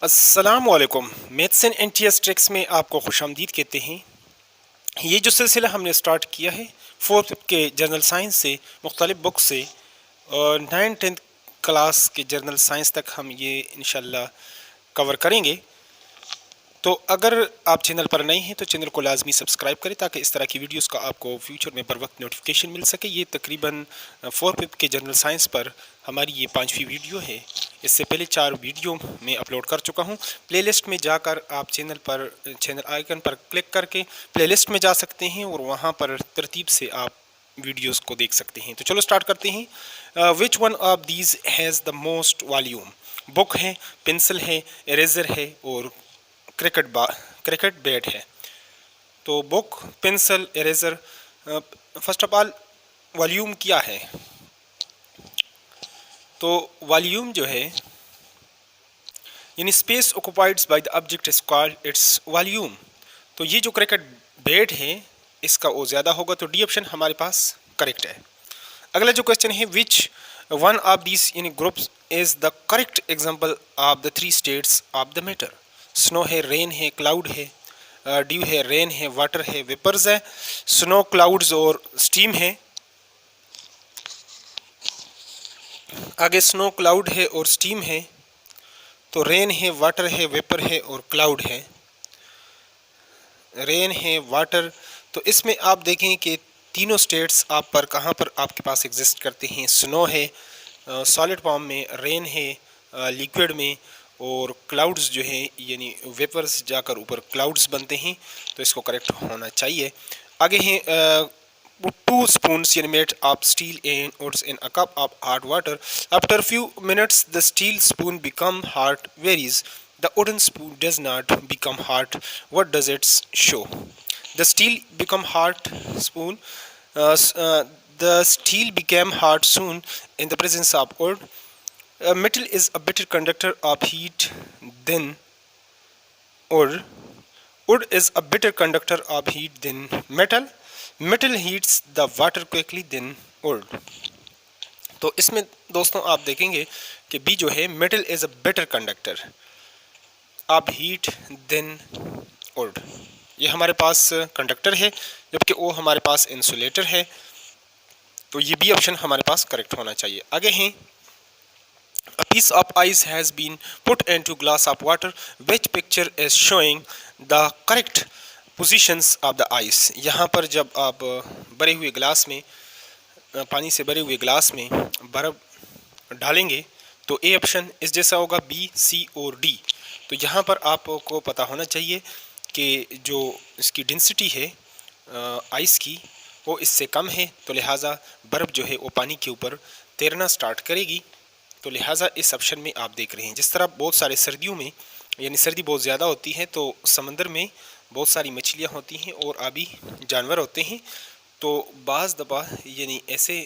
अस्सलामुअलैकुम। Maths and NTS tricks में आपको खुशामदीद कहते हैं। ये जो सिलसिला हमने स्टार्ट किया है फोर्थ के जर्नल साइंस से मुख्तलिफ बुक से और 9-10 क्लास के जर्नल साइंस तक हम ये इंशाल्लाह कवर करेंगे। तो अगर आप चैनल पर नए हैं तो चैनल को लाजमी सब्सक्राइब करें ताकि इस तरह की वीडियोस का आपको फ्यूचर में बर वक्त नोटिफिकेशन मिल सके। ये तकरीबन 4 के जर्नल साइंस पर हमारी ये 5वीं वीडियो है। इससे पहले 4 वीडियो मैं अपलोड कर चुका हूँ। प्लेलिस्ट में जाकर आप चैनल आइकन पर क्लिक करके प्लेलिस्ट में जा सकते हैं और वहाँ पर तरतीब से आप वीडियोस को देख सकते हैं। तो चलो स्टार्ट करते हैं। Which one of these has the most volume? Book है, पेंसिल है, इरेजर है और क्रिकेट बैट है। तो book, pencil, eraser. First of all volume क्या है? तो वॉल्यूम जो है यानी space occupied by the object is called its volume. तो ये जो क्रिकेट बैट है इसका वो ज़्यादा होगा, तो डी ऑप्शन हमारे पास करेक्ट है। अगला जो क्वेश्चन है, which one of these in groups is the correct example of the 3 states of the matter? Snow है, रेन है, क्लाउड है। ड्यू है, रेन है, वाटर है, वेपर्स है। स्नो, क्लाउड्स और स्टीम है। आगे स्नो, क्लाउड है और स्टीम है। तो रेन है, वाटर है, वेपर है और क्लाउड है। रेन है, वाटर। तो इसमें आप देखें कि तीनों स्टेट्स आप पर कहाँ पर आपके पास एग्जिस्ट करते हैं। स्नो है सॉलिड फॉर्म में, रेन है लिक्विड में और क्लाउड्स जो है यानी वेपर्स जाकर ऊपर क्लाउड्स बनते हैं। तो इसको करेक्ट होना चाहिए। आगे हैं 2 spoons यानी made of steel and oats in a cup of hot water. After few minutes the steel spoon become hot, whereas the wooden spoon does not become hot. What does it show? The steel become hot spoon. The steel became hot soon in the presence of wood. Metal is a better conductor of heat than wood. Wood is a better conductor of heat than metal. Metal heats the water quickly than wood. तो इसमें दोस्तों आप देखेंगे कि B जो है metal is a better conductor of heat than wood. ये हमारे पास कंडक्टर है जबकि वो हमारे पास इंसुलेटर है। तो ये बी ऑप्शन हमारे पास करेक्ट होना चाहिए। आगे हैं A piece of ice has been put into glass of water. Which picture is showing the correct positions of the ice? यहाँ पर जब आप भरे हुए ग्लास में पानी से भरे हुए ग्लास में बर्फ़ डालेंगे तो ए ऑप्शन इस जैसा होगा, बी, सी और डी। तो यहाँ पर आपको पता होना चाहिए कि जो इसकी डेंसिटी है आइस की वो इससे कम है, तो लिहाजा बर्फ़ जो है वो पानी के ऊपर तैरना स्टार्ट करेगी। तो लिहाजा इस ऑप्शन में आप देख रहे हैं। जिस तरह बहुत सारे सर्दियों में यानी सर्दी बहुत ज़्यादा होती है तो समंदर में बहुत सारी मछलियाँ होती हैं और आबी जानवर होते हैं। तो बाज़ दफ़ा यानी ऐसे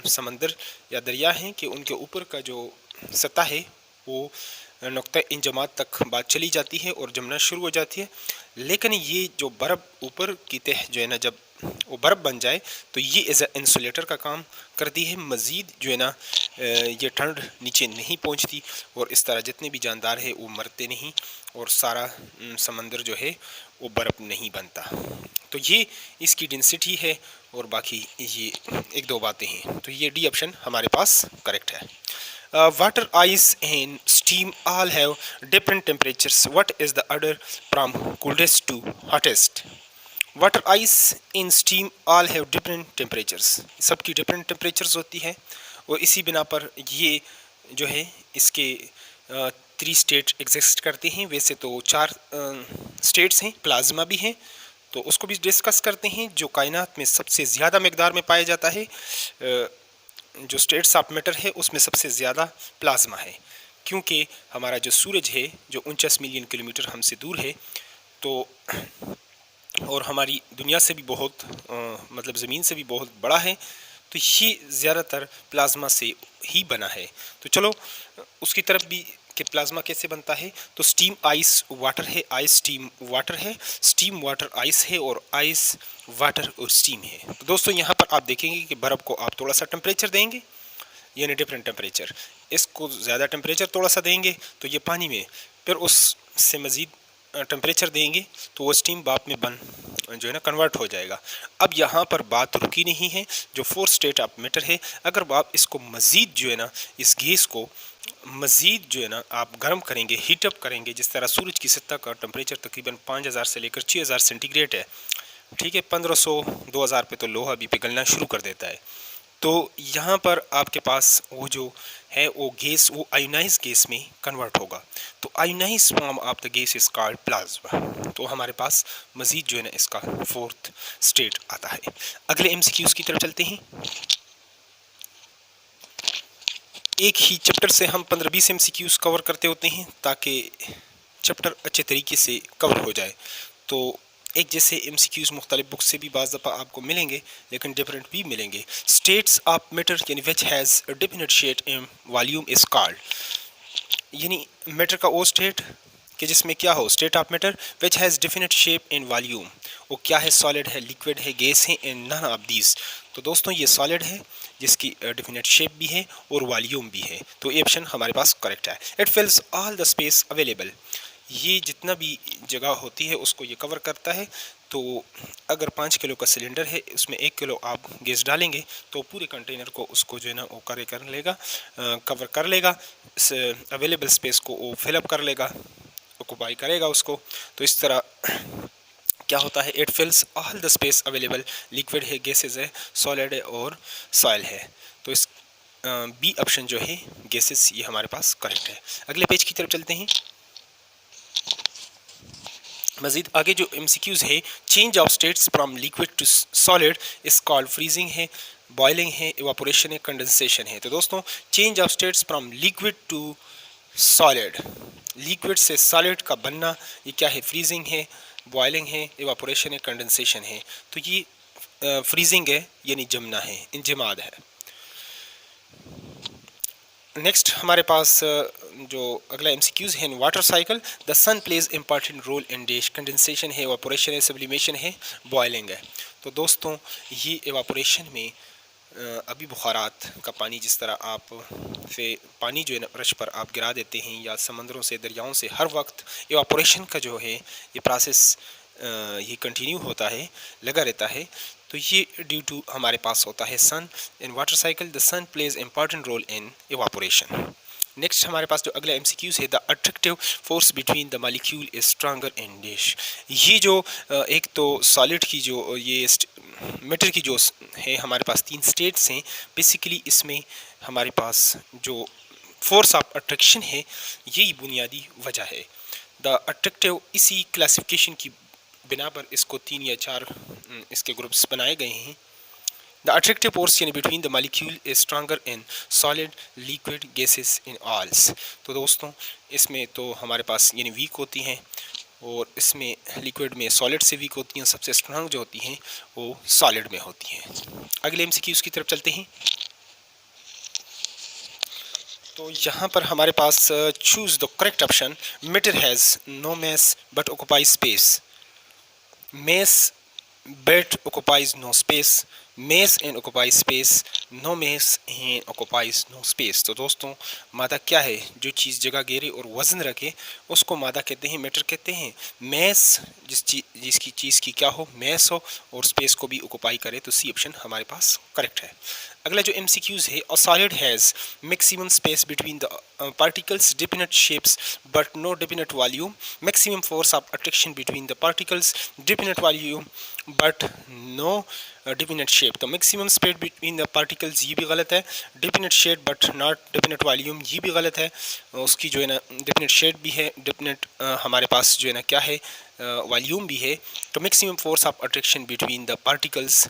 समंदर या दरिया हैं कि उनके ऊपर का जो सतह है वो नुक्ता इंजमात तक बात चली जाती है और जमना शुरू हो जाती है। लेकिन ये जो बर्फ़ ऊपर की तह जो है ना, जब वो बर्फ़ बन जाए तो ये एज ए इंसुलेटर का काम करती है। मज़ीद जो है ना ये ठंड नीचे नहीं पहुंचती और इस तरह जितने भी जानदार है वो मरते नहीं और सारा समंदर जो है वो बर्फ़ नहीं बनता। तो ये इसकी डेंसिटी है और बाकी ये 1-2 बातें हैं। तो ये डी ऑप्शन हमारे पास करेक्ट है। Water, ice and steam all have different temperatures. What is the order from coldest to hottest? Water, ice and steam all have different temperatures. सबकी different temperatures होती है और इसी बिना पर ये जो है इसके 3 स्टेट एग्जिस्ट करते हैं। वैसे तो 4 स्टेट्स हैं, प्लाज्मा भी हैं, तो उसको भी डिस्कस करते हैं। जो कायनात में सबसे ज़्यादा मकदार में पाया जाता है जो स्टेट्स ऑफ मैटर है उसमें सबसे ज़्यादा प्लाज्मा है, क्योंकि हमारा जो सूरज है जो 49 मिलियन किलोमीटर हमसे दूर है तो और हमारी दुनिया से भी बहुत मतलब ज़मीन से भी बहुत बड़ा है, तो ये ज़्यादातर प्लाज्मा से ही बना है। तो चलो उसकी तरफ भी कि प्लाज्मा कैसे बनता है। तो स्टीम आइस वाटर है, आइस स्टीम वाटर है, स्टीम वाटर आइस है और आइस वाटर और स्टीम है। तो दोस्तों यहाँ पर आप देखेंगे कि बर्फ़ को आप थोड़ा सा टेम्परेचर देंगे यानी डिफरेंट टेम्परेचर, इसको ज़्यादा टेम्परेचर थोड़ा सा देंगे तो ये पानी में फिर उससे मज़ीद टेम्परेचर देंगे तो वो स्टीम भाप में बन जो है ना कन्वर्ट हो जाएगा। अब यहाँ पर बात रुकी नहीं है, जो 4 स्टेट ऑफ मैटर है, अगर आप इसको मज़ीद जो है ना इस गैस को मज़ीद जो है ना आप गर्म करेंगे, हीटअप करेंगे, जिस तरह सूरज की सतह का टेम्परेचर तकरीबन 5000 से लेकर 6000 सेंटीग्रेड है, ठीक है, 1500-2000 पे तो लोहा भी पिघलना शुरू कर देता है। तो यहाँ पर आपके पास वो जो है वो गैस वो आयोनाइज गैस में कन्वर्ट होगा। तो ionize form of the gas is called plasma. तो हमारे पास मज़ीद जो है ना इसका 4th स्टेट आता है। अगले एमसीक्यूज़ की तरफ चलते हैं। एक ही चैप्टर से हम 15-20 एमसीक्यूज़ कवर करते होते हैं ताकि चैप्टर अच्छे तरीके से कवर हो जाए। तो एक जैसे एमसीक्यूज़ मुख्तलिफ बुक से भी बाज़ दफ़ा आपको मिलेंगे, लेकिन डिफरेंट भी मिलेंगे। स्टेट्स ऑफ मैटर यानी which has a definite shape in volume is called, यानी मैटर का वो स्टेट कि जिसमें क्या हो, state of matter which has definite shape in volume, वो क्या है, सॉलिड है, लिक्विड है, गैस है, इन नन ऑफ दीज। तो दोस्तों ये सॉलिड है जिसकी डेफिनेट शेप भी है और वॉल्यूम भी है, तो ये ऑप्शन हमारे पास करेक्ट है। It fills all the space available, ये जितना भी जगह होती है उसको ये कवर करता है। तो अगर 5 किलो का सिलेंडर है, उसमें 1 किलो आप गैस डालेंगे तो पूरे कंटेनर को उसको जो है ना वो कर लेगा, कवर कर लेगा, अवेलेबल स्पेस को वो फिलअप कर लेगा, ऑक्यूपाई करेगा उसको। तो इस तरह क्या होता है, it fills all the space available, liquid है, गैसेज है, सॉलिड है और सॉइल है। तो इस बी ऑप्शन जो है गैसेस ये हमारे पास करेक्ट है। अगले पेज की तरफ चलते हैं। मज़ीद आगे जो एमसीक्यूज़ है, change of states from liquid to solid is called freezing है, बॉइलिंग है, इवापोरेशन है, कंडेंसेशन है। तो दोस्तों change of states from liquid to solid, liquid से सॉलिड का बनना, ये क्या है, फ्रीजिंग है, बॉइलिंग है, इवापोरेशन है, कंडेंसेशन है। तो ये फ्रीजिंग है यानी जमना है, इंजमाद है। नेक्स्ट हमारे पास जो अगला एमसीक्यूज़ है, water cycle, the sun plays important role in dash, condensation है, एवापोरेशन है, सब्लिमेशन है, बॉइलिंग है। तो दोस्तों ये एवापोरेशन में अभी बुखारात का पानी, जिस तरह आप से पानी जो है ना अर्श पर आप गिरा देते हैं या समंदरों से, दरियाओं से, हर वक्त एवापोरेशन का जो है ये प्रोसेस ये कंटिन्यू होता है, लगा रहता है। तो ये ड्यू टू हमारे पास होता है sun. In water cycle the sun plays important role in evaporation. Next हमारे पास जो अगला एमसीक्यूज़ है, the attractive force between the molecule is stronger in dash. ये जो एक तो सॉलिड की जो ये मैटर की जो है, हमारे पास 3 स्टेट्स हैं, बेसिकली इसमें हमारे पास जो फोर्स ऑफ अट्रैक्शन है यही बुनियादी वजह है। द अट्रैक्टिव, इसी क्लासिफिकेशन की बिना पर इसको 3 या 4 इसके ग्रुप्स बनाए गए हैं। द अट्रैक्टिव फोर्स यानी between the molecule is stronger in solid, liquid, gases, in alls. तो दोस्तों इसमें तो हमारे पास यानी वीक होती हैं, और इसमें लिक्विड में सॉलिड से वीक होती हैं, सबसे स्ट्रांग जो होती हैं वो सॉलिड में होती हैं। अगले एमसीक्यूज़ की तरफ चलते हैं। तो यहाँ पर हमारे पास choose the correct option, matter has no mass but occupies space, mass but occupies no space, mass and occupies space, no mass and occupies no space। तो दोस्तों मादा क्या है, जो चीज़ जगह घेरे और वज़न रखे उसको मादा कहते हैं, मैटर कहते हैं। मैस जिसकी चीज़ की क्या हो, मैस हो और स्पेस को भी ऑक्यूपाई करे, तो सी ऑप्शन हमारे पास करेक्ट है। अगला जो एमसीक्यूज़ है, a solid has maximum space between the particles, definite shapes but no definite volume, maximum force of attraction between the particles, definite volume but no definite shape। तो maximum speed between the particles ये भी गलत है, definite shape but not definite volume ये भी गलत है। उसकी जो है ना definite shape भी है, definite हमारे पास जो है ना क्या है, वॉल्यूम भी है। तो maximum force of attraction between the particles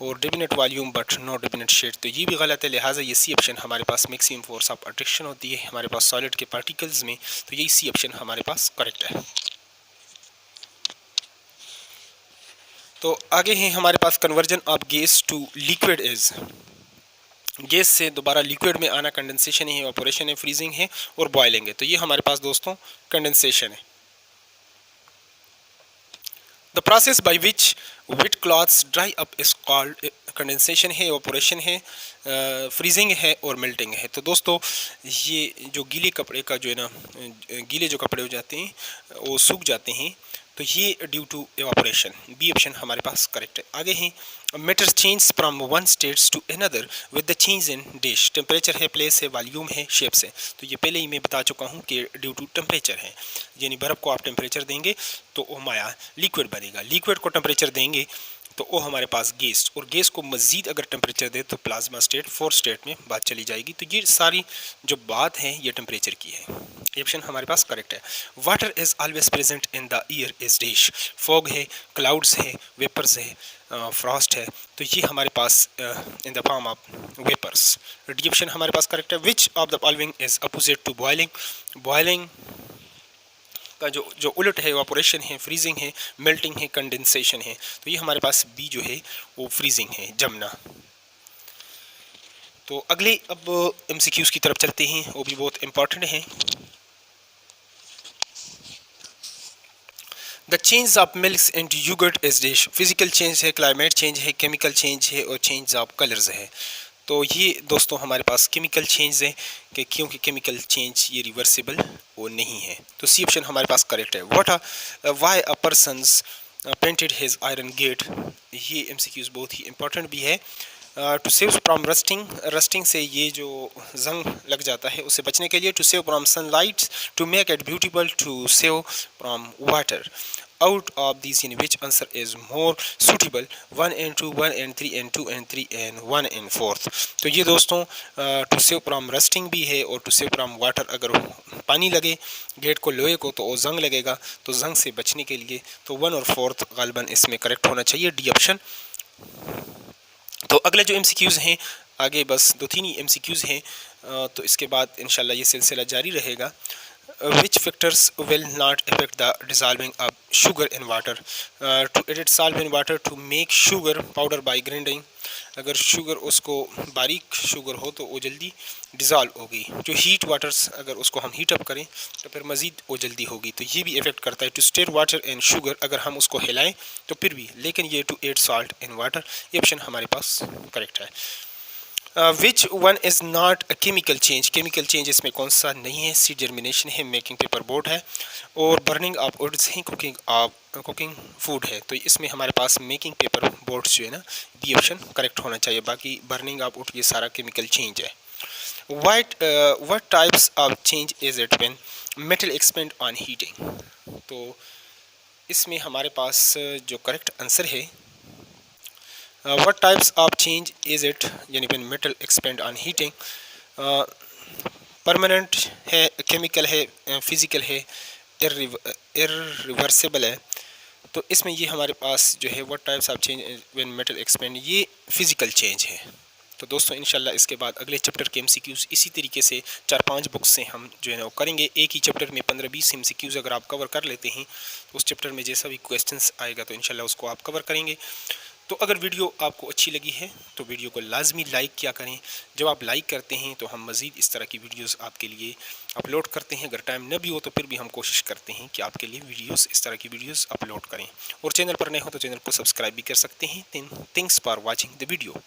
और definite volume but no definite shape, तो ये भी गलत है। लिहाजा ये सी ऑप्शन हमारे पास मैक्सिमम फोर्स ऑफ अट्रैक्शन होती है हमारे पास सॉलिड के पार्टिकल्स में, तो यही सी ऑप्शन हमारे पास करेक्ट है। तो आगे हैं हमारे पास conversion of gas to liquid is, gas से दोबारा लिक्विड में आना कंडेंसेशन है, इवेपोरेशन है, फ्रीजिंग है और बॉइलिंग है। तो ये हमारे पास दोस्तों कंडेंसेशन है। The process by which wet clothes dry up is called condensation है, इवापोरेशन है, फ्रीजिंग है और मेल्टिंग है। तो दोस्तों ये जो गीले कपड़े का जो है ना, गीले जो कपड़े हो जाते हैं वो सूख जाते हैं, तो ये due to evaporation. B option हमारे पास करेक्ट है। आगे हैं matter change from one states to another with the change in dish. Temperature है, प्लेस है, वॉल्यूम है, शेप्स है। तो ये पहले ही मैं बता चुका हूँ कि ड्यू टू टेम्परेचर है, यानी बर्फ़ को आप टेम्परेचर देंगे तो वो माया लिक्विड बनेगा, लिक्विड को टेम्परेचर देंगे तो वो हमारे पास गैस, और गैस को मज़ीद अगर टेम्परेचर दे तो प्लाज्मा स्टेट, फोर्थ स्टेट में बात चली जाएगी। तो ये सारी जो बात है ये टेम्परेचर की है। ये ऑप्शन हमारे पास करेक्ट है। Water is always present in the air is dash. Fog है, क्लाउड्स है, वेपर्स है, फ्रॉस्ट है, तो ये हमारे पास in the form of vapours. D option हमारे पास करेक्ट है। Which of the following is opposite to boiling. Boiling का जो उलट है इवापोरेशन है, फ्रीजिंग है, मेल्टिंग है, कंडेंसेशन है। तो ये हमारे पास बी जो है वो फ्रीजिंग है, जमना। तो अगले अब एमसीक्यूज़ की तरफ चलते हैं, वो भी बहुत इंपॉर्टेंट हैं। The change of milk and yoghurt is dash. Physical change है, क्लाइमेट चेंज है, केमिकल चेंज है और चेंज ऑफ कलर्स है। तो ये दोस्तों हमारे पास केमिकल चेंज है कि क्योंकि केमिकल चेंज ये रिवर्सिबल वो नहीं है। तो सी ऑप्शन हमारे पास करेक्ट है। What why a persons painted his iron gate. ये एमसीक्यूज बहुत ही इंपॉर्टेंट भी है। To save from rusting, rusting से ये जो जंग लग जाता है उससे बचने के लिए। To save from sunlight, to make it beautiful, to save from water. Out of these in which answer is more suitable? 1 and 2, 1 and 3 and 2 and 3 and 1 and 4th। तो ये दोस्तों टू सेव फ्रॉम रस्टिंग भी है और to save from water. अगर पानी लगे gate को, लोहे को, तो वो जंग लगेगा, तो जंग से बचने के लिए तो 1 और 4th गालिबन इसमें करेक्ट होना चाहिए, डी ऑप्शन। तो अगले जो एमसीक्यूज़ हैं आगे बस 2-3 ही एमसीक्यूज़ हैं, तो इसके बाद इंशाल्लाह ये सिलसिला जारी रहेगा। Which factors will not affect the dissolving of sugar in water? To edit salt in water to make sugar powder by grinding। अगर शुगर उसको बारीक शुगर हो तो वो जल्दी डिज़ोल्व होगी। जो हीट वाटर्स अगर उसको हम हीट अप करें तो फिर मज़ीद वो जल्दी होगी, तो ये भी इफ़ेक्ट करता है। To stir water and sugar, अगर हम उसको हिलाएं तो फिर भी, लेकिन ये to add salt in water, ये ऑप्शन हमारे पास करेक्ट है। Which one is not a chemical change. Chemical change इसमें कौन सा नहीं है? सीड जर्मिनेशन है, मेकिंग पेपर बोर्ड है और बर्निंग ऑफ वुड्स है, कुकिंग फूड है। तो इसमें हमारे पास मेकिंग पेपर बोर्ड्स जो है ना, बी ऑप्शन करेक्ट होना चाहिए। बाकी बर्निंग ऑफ वुड ये सारा केमिकल चेंज है। What types of change is it when metal expand on heating. तो इसमें हमारे पास जो करेक्ट आंसर है, what types of change is it, यानी when metal expand on heating। Permanent है, केमिकल है, फिजिकल है, इरिवर्सिबल है। तो इसमें ये हमारे पास जो है what types of change when metal expand, ये फिजिकल चेंज है। तो दोस्तों इंशाल्लाह इसके बाद अगले चैप्टर के एमसीक्यूज़ इसी तरीके से 4-5 बुक्स से हम जो है ना वो करेंगे। एक ही चैप्टर में 15-20 एमसीक्यूज़ अगर आप कवर कर लेते हैं तो उस चैप्टर में जैसा भी क्वेश्चंस आएगा तो इंशाल्लाह उसको आप कवर करेंगे। तो अगर वीडियो आपको अच्छी लगी है तो वीडियो को लाजमी लाइक किया करें। जब आप लाइक करते हैं तो हम मज़ीद इस तरह की वीडियोस आपके लिए अपलोड करते हैं। अगर टाइम न भी हो तो फिर भी हम कोशिश करते हैं कि आपके लिए वीडियोस, इस तरह की वीडियोस अपलोड करें। और चैनल पर नए हो तो चैनल को सब्सक्राइब भी कर सकते हैं। Thanks for watching the video.